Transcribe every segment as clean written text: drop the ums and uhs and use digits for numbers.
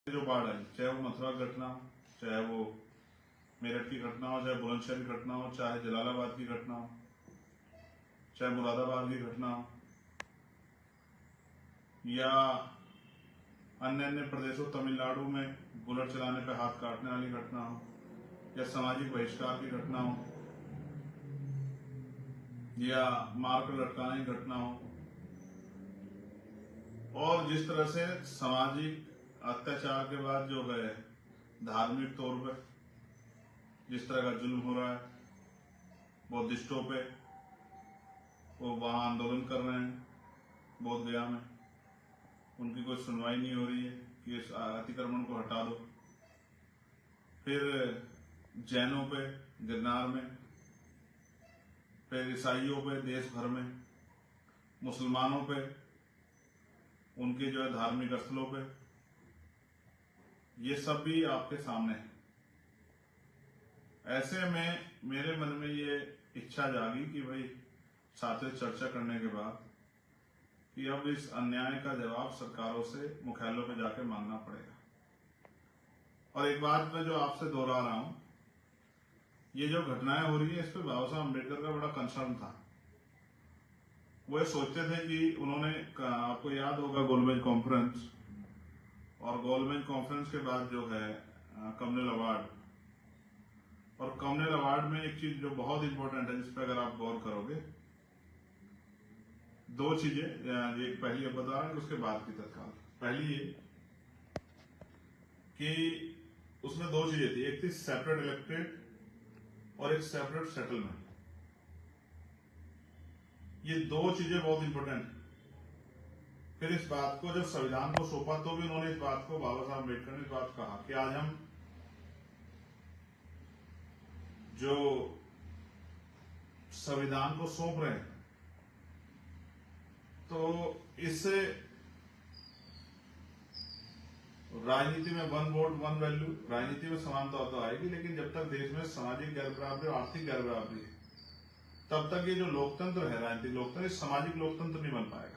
जो बाढ़ आई, चाहे वो मथुरा की घटना हो, चाहे वो मेरठ की घटना हो, चाहे बुलंदशहर की घटना हो, चाहे जलालाबाद की घटना हो, चाहे मुरादाबाद की घटना हो, या अन्य अन्य प्रदेशों तमिलनाडु में बुलेट चलाने पर हाथ काटने वाली घटना हो, या सामाजिक बहिष्कार की घटना हो, या मारकर लटकाने की घटना हो, और जिस तरह से सामाजिक अत्याचार के बाद जो है धार्मिक तौर पर जिस तरह का जुल्म हो रहा है बौद्धिस्टों पे, वो वहां आंदोलन कर रहे हैं बोध गया में, उनकी कोई सुनवाई नहीं हो रही है कि इस अतिक्रमण को हटा दो। फिर जैनों पे गिरनार में, फिर ईसाइयों पे देश भर में, मुसलमानों पे उनके जो है धार्मिक स्थलों पे, ये सब भी आपके सामने है। ऐसे में मेरे मन में ये इच्छा जागी कि भाई साथ चर्चा करने के बाद कि अब इस अन्याय का जवाब सरकारों से मुख्यालयों पे जाके मांगना पड़ेगा। और एक बात मैं जो आपसे दोहरा रहा हूं, ये जो घटनाएं हो रही है इस पे बाबा साहब अम्बेडकर का बड़ा कंसर्न था। वो ये सोचते थे कि उन्होंने, आपको याद होगा गोलमेज कॉन्फ्रेंस, और गोलमेज कॉन्फ्रेंस के बाद जो है कम्युनल अवार्ड, और कम्युनल अवार्ड में एक चीज जो बहुत इंपॉर्टेंट है जिस पर अगर आप गौर करोगे, दो चीजें, एक पहली अब बता रहा हूं उसके बाद की तत्काल। पहली ये कि उसमें दो चीजें थी, एक थी सेपरेट इलेक्टेड और एक सेपरेट सेटलमेंट। ये दो चीजें बहुत इंपॉर्टेंट है। फिर इस बात को जब संविधान को सौंपा तो भी उन्होंने इस बात को, बाबा साहब अम्बेडकर ने इस बात कहा कि आज हम जो संविधान को सौंप रहे हैं तो इससे राजनीति में वन वोट वन वैल्यू, राजनीति में समानता तो आएगी, लेकिन जब तक देश में सामाजिक गैर बराबरी और आर्थिक गैर बराबरी है तब तक ये जो लोकतंत्र है, राजनीतिक लोकतंत्र, सामाजिक लोकतंत्र नहीं बन पाएगा।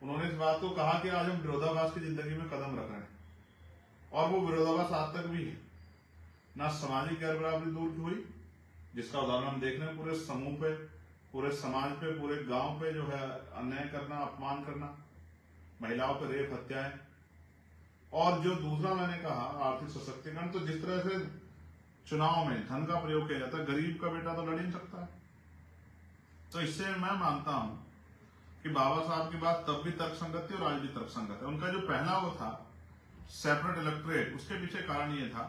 उन्होंने इस बात को कहा कि आज हम विरोधाभास की जिंदगी में कदम रख रहे हैं, और वो विरोधाभास आज तक भी है। ना सामाजिक गैर बराबरी दूर हुई, जिसका उदाहरण हम देख रहे हैं पूरे समूह पे, पूरे समाज पे, पूरे गांव पे जो है अन्याय करना, अपमान करना, महिलाओं पर रेप, हत्याएं, और जो दूसरा मैंने कहा आर्थिक सशक्तिकरण। तो जिस तरह से चुनाव में धन का प्रयोग किया जाता है, गरीब का बेटा तो लड़ ही नहीं सकता है। तो इससे मैं मानता हूं कि बाबा साहब की बात तब भी तर्कसंगत थी और आज भी तर्कसंगत है। उनका जो पहला वो था सेपरेट इलेक्टोरेट, उसके पीछे कारण ये था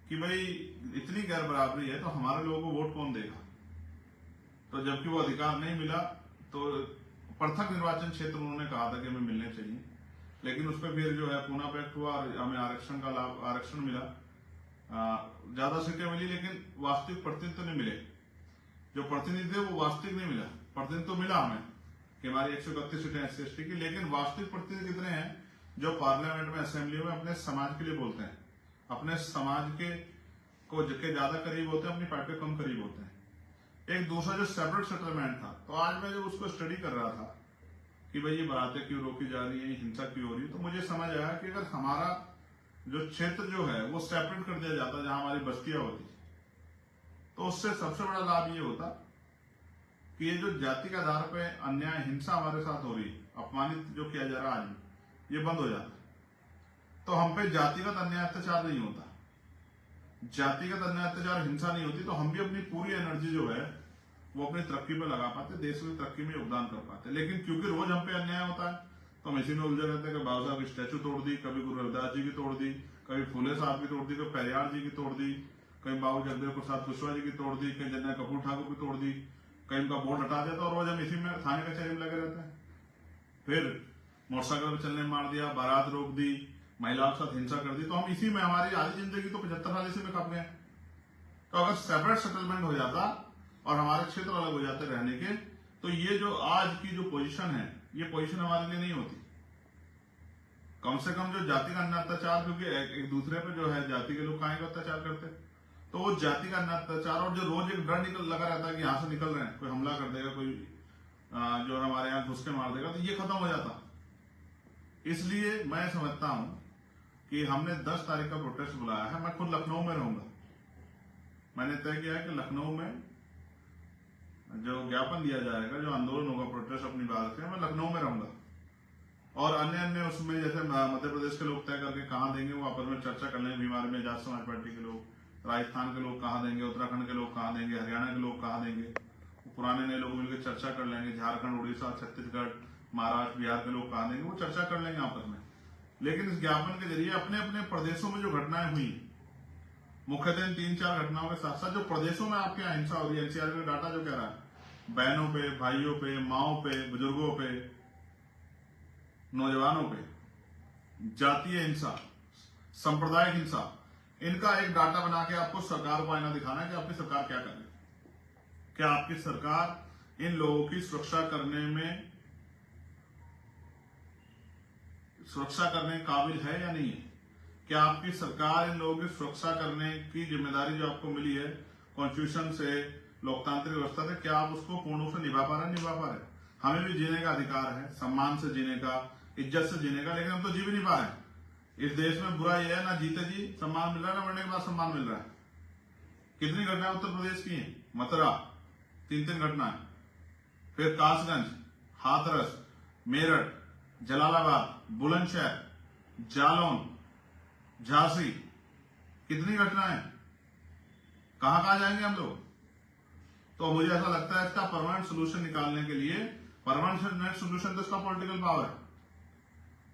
कि भाई इतनी गैर बराबरी है तो हमारे लोगों को वोट कौन देगा। तो जबकि वो अधिकार नहीं मिला तो पृथक निर्वाचन क्षेत्र उन्होंने कहा था कि हमें मिलने चाहिए, लेकिन उस पर फिर जो है पूना पैक्ट हुआ और हमें आरक्षण का लाभ, आरक्षण मिला, ज्यादा सीटें मिली, लेकिन वास्तविक प्रतिनिधित्व नहीं मिले। जो प्रतिनिधि थे वो वास्तविक नहीं मिला। प्रतिनिधित्व तो मिला हमें कि हमारी 131 सीटें SC/ST की, लेकिन वास्तविक प्रतिनिधि कितने हैं जो पार्लियामेंट में, असेंबली में अपने समाज के लिए बोलते हैं, अपने समाज के ज्यादा करीब होते हैं, अपनी पार्टी के कम करीब होते हैं। एक दूसरा जो सेपरेट सेटलमेंट था, तो आज मैं जब उसको स्टडी कर रहा था कि भाई ये बातें क्यों रोकी जा रही है, हिंसा क्यों हो रही है, तो मुझे समझ आया कि अगर हमारा जो क्षेत्र जो है वो सेपरेट कर दिया जाता जहां हमारी बस्तियां होती, तो उससे सबसे बड़ा लाभ ये होता कि ये जो जाति के आधार पे अन्याय, हिंसा हमारे साथ हो रही, अपमानित जो किया जा रहा है आज, ये बंद हो जाता। तो हम पे जातिगत अन्याय अत्याचार नहीं होता, जातिगत अन्याय अत्याचार, हिंसा नहीं होती, तो हम भी अपनी पूरी एनर्जी जो है वो अपनी तरक्की पे लगा पाते, देश की तरक्की में योगदान कर पाते। लेकिन क्योंकि रोज हम पे अन्याय होता है तो हम इसी में उलझे रहते हैं कि बाबा साहब की स्टैचू तोड़ दी, कभी गुरु रविदास जी की तोड़ दी, कभी फूले साहब की तोड़ दी, कभी पेरियार जी की तोड़ दी, कहीं बाबू जगदेव प्रसाद कुशवाहा जी की तोड़ दी, कहीं जन्ना कपूर ठाकुर की तोड़ दी, कहीं उनका बोर्ड हटा दिया, और रोज हम इसी में थाने कचहरी में लगे रहते हैं। फिर मोटरसाइकिल पर चलने मार दिया, बारात रोक दी, महिलाओं के साथ हिंसा कर दी, तो हम इसी में, हमारी आधी जिंदगी तो 75 साल इसी में खप गए। तो अगर सेपरेट सेटलमेंट हो जाता और हमारे क्षेत्र अलग हो जाते रहने के, तो ये जो आज की जो पोजीशन है, ये पोजीशन हमारे लिए नहीं होती। कम से कम जो जाति का अन्य अत्याचार, क्योंकि एक दूसरे पे जो है जाति के लोग काहे का अत्याचार करते, तो वो जाति का अन्य अत्याचार, और जो रोज एक डर लगा रहता है कि यहां से निकल रहे हैं, कोई हमला कर देगा, कोई जो हमारे यहाँ घुस के मार देगा, तो ये खत्म हो जाता। इसलिए मैं समझता हूं कि हमने 10 तारीख का प्रोटेस्ट बुलाया है। मैं खुद लखनऊ में रहूंगा। मैंने तय किया है कि लखनऊ में जो ज्ञापन दिया जाएगा, जो आंदोलन होगा, प्रोटेस्ट अपनी बात से, मैं लखनऊ में रहूंगा। और अन्य उसमें जैसे मध्य प्रदेश के लोग तय करके कहाँ देंगे, वो आपस में चर्चा कर लेंगे। बीमार में आजाद समाज पार्टी के लोग, राजस्थान के लोग कहाँ देंगे, उत्तराखंड के लोग कहाँ देंगे, हरियाणा के लोग कहाँ देंगे, पुराने नए लोग मिलकर चर्चा कर लेंगे। झारखंड, उड़ीसा, छत्तीसगढ़, महाराष्ट्र, बिहार के लोग कहाँ देंगे, वो चर्चा कर लेंगे आपस में। लेकिन इस ज्ञापन के जरिए अपने अपने प्रदेशों में जो घटनाएं हुई, मुख्यतः इन 3-4 घटनाओं के साथ साथ जो प्रदेशों में आपके हिंसा हो रही है, एनसीआर का डाटा जो कह रहा है, बहनों पे, भाइयों पे, माओ पे, बुजुर्गों पे, नौजवानों पे जातीय हिंसा, सांप्रदायिक हिंसा, इनका एक डाटा बना के आपको सरकार को आईना दिखाना है कि आपकी सरकार क्या कर रही है। क्या आपकी सरकार इन लोगों की सुरक्षा करने काबिल है या नहीं है? क्या आपकी सरकार इन लोगों की सुरक्षा करने की जिम्मेदारी जो आपको मिली है कॉन्स्टिट्यूशन से, लोकतांत्रिक व्यवस्था से, क्या आप उसको पूर्ण रूप से निभा पा रहे? हमें भी जीने का अधिकार है, सम्मान से जीने का, इज्जत से जीने का, लेकिन हम तो जी भी नहीं पा रहे हैं। इस देश में बुरा यह है, ना जीते जी सम्मान मिल रहा है, ना मरने के बाद सम्मान मिल रहा है। कितनी घटनाएं उत्तर प्रदेश की हैं? मथुरा 3 घटनाएं, फिर कासगंज, हाथरस, मेरठ, जलालाबाद, बुलंदशहर, जालौन, झांसी, कितनी घटनाएं। कहां जाएंगे हम लोग? तो मुझे ऐसा लगता है इसका परमानेंट सोल्यूशन निकालने के लिए, परमानेंट सोल्यूशन तो इसका पॉलिटिकल पावर है,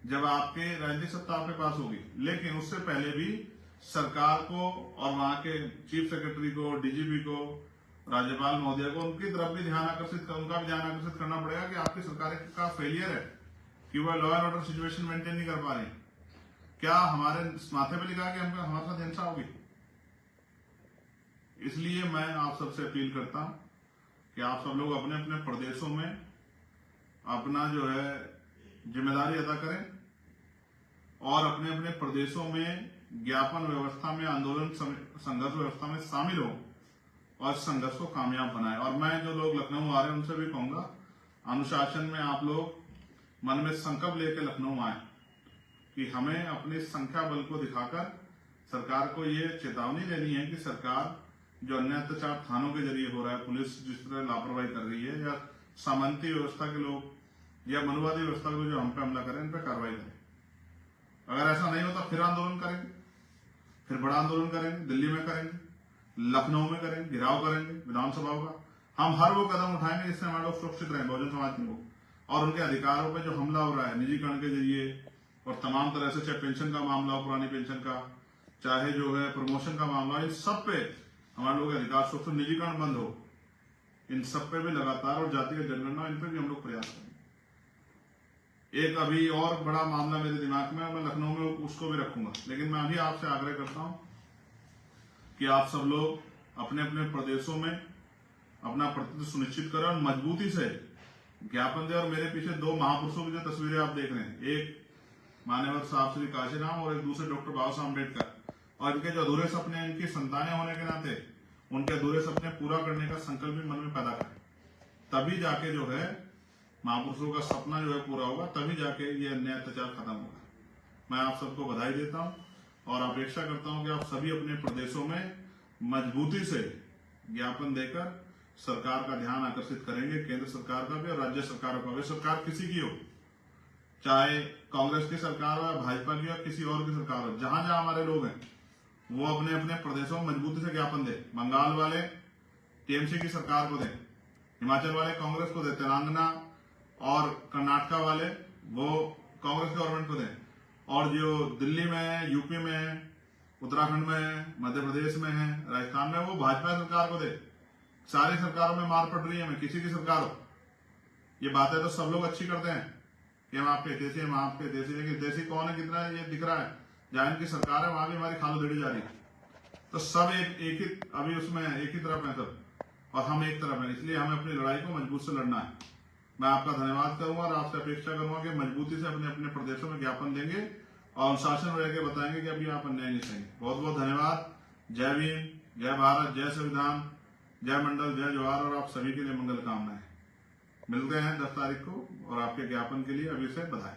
जब आपके राजनीतिक सत्ता आपके पास होगी। लेकिन उससे पहले भी सरकार को और वहां के चीफ सेक्रेटरी को, डीजीपी को, राज्यपाल महोदय को, उनका भी ध्यान आकर्षित करना पड़ेगा कि आपकी सरकार का फेलियर है कि वह law and order situation maintain नहीं कर पा रही। क्या हमारे माथे पे लिखा है कि हमारे साथ हिंसा होगी? इसलिए मैं आप सबसे अपील करता हूं कि आप सब लोग अपने अपने प्रदेशों में अपना जो है जिम्मेदारी अदा करें और अपने अपने प्रदेशों में ज्ञापन व्यवस्था में, आंदोलन संघर्ष व्यवस्था में शामिल हो और संघर्ष को कामयाब बनाए। और मैं जो लोग लखनऊ आ रहे हैं उनसे भी कहूंगा, अनुशासन में आप लोग मन में संकल्प लेकर लखनऊ आए कि हमें अपनी संख्या बल को दिखाकर सरकार को ये चेतावनी देनी है कि सरकार जो अन्य अत्याचार थानों के जरिए हो रहा है, पुलिस जिस तरह लापरवाही कर रही है, या सामंती व्यवस्था के लोग या मनुवादी व्यवस्था के लोग जो हम पे हमला करें, इन पे कार्रवाई करें। अगर ऐसा नहीं होता फिर आंदोलन करेंगे, फिर बड़ा आंदोलन करेंगे, दिल्ली में करेंगे, लखनऊ में करेंगे, घेराव करेंगे विधानसभाओं का। हम हर वो कदम उठाएंगे जिससे हमारे लोग सुरक्षित रहें, बहुजन समाज के लोग, और उनके अधिकारों पर जो हमला हो रहा है निजीकरण के जरिए और तमाम तरह से, चाहे पेंशन का मामला हो, पुरानी पेंशन का, चाहे जो है प्रमोशन का मामला, इन सब पे हमारे लोग अधिकार सुरक्षित, निजीकरण बंद हो, इन सब पे भी लगातार, और जातीय जनगणना, इन पे भी हम लोग प्रयास करेंगे। एक अभी और बड़ा मामला मेरे दिमाग में, मैं लखनऊ में उसको भी रखूंगा, लेकिन मैं अभी आपसे आग्रह करता हूं कि आप सब लोग अपने अपने प्रदेशों में अपना प्रतिनिधित्व सुनिश्चित करें और मजबूती से ज्ञापन दें। और मेरे पीछे 2 महापुरुषों की जो तस्वीरें आप देख रहे हैं, एक मान्यवर साहब श्री काशीराम और एक दूसरे डॉक्टर बाबा साहब अम्बेडकर, और इनके जो अधूरे सपने, इनकी संतानें होने के नाते उनके अधूरे सपने पूरा करने का संकल्प भी मन में पैदा करें। तभी जाके जो है महापुरुषों का सपना जो है पूरा होगा, तभी जाके ये अन्याय अत्याचार खत्म होगा। मैं आप सबको बधाई देता हूं और अपेक्षा करता हूं कि आप सभी अपने प्रदेशों में मजबूती से ज्ञापन देकर सरकार का ध्यान आकर्षित करेंगे, केंद्र सरकार का भी और राज्य सरकारों का भी। सरकार किसी की हो, चाहे कांग्रेस की सरकार हो या भाजपा की हो, किसी और की सरकार हो, जहां जहां हमारे लोग हैं वो अपने अपने प्रदेशों में मजबूती से ज्ञापन दे। बंगाल वाले टीएमसी की सरकार को दें, हिमाचल वाले कांग्रेस को दें, तेलंगाना और कर्नाटका वाले वो कांग्रेस गवर्नमेंट को दें, और जो दिल्ली में, यूपी में, उत्तराखंड में, मध्य प्रदेश में है, राजस्थान में, वो भाजपा सरकार को दे। सारी सरकारों में मार पड़ रही है, मैं किसी की सरकार हो। ये बातें तो सब लोग अच्छी करते हैं कि हम आपके हितैषी, हम आपके हितैषी, लेकिन हितैषी कौन है, कितना ये दिख रहा है। जहां इनकी सरकार है वहां भी हमारी खालो देड़ी जा रही है। तो सब एक ही, अभी उसमें एक ही तरफ है सब, और हम एक तरफ है। इसलिए हमें अपनी लड़ाई को मजबूत से लड़ना है। मैं आपका धन्यवाद करूंगा और आपसे अपेक्षा करूंगा कि मजबूती से अपने अपने प्रदेशों में ज्ञापन देंगे और अनुशासन में रहकर बताएंगे कि अभी आप अन्याय नहीं सहेंगे। बहुत बहुत धन्यवाद। जय भीम, जय भारत, जय संविधान, जय मंडल, जय जवाहर, और आप सभी के लिए मंगल कामनाएं। मिलते हैं 10 तारीख को, और आपके ज्ञापन के लिए अभी से बधाई।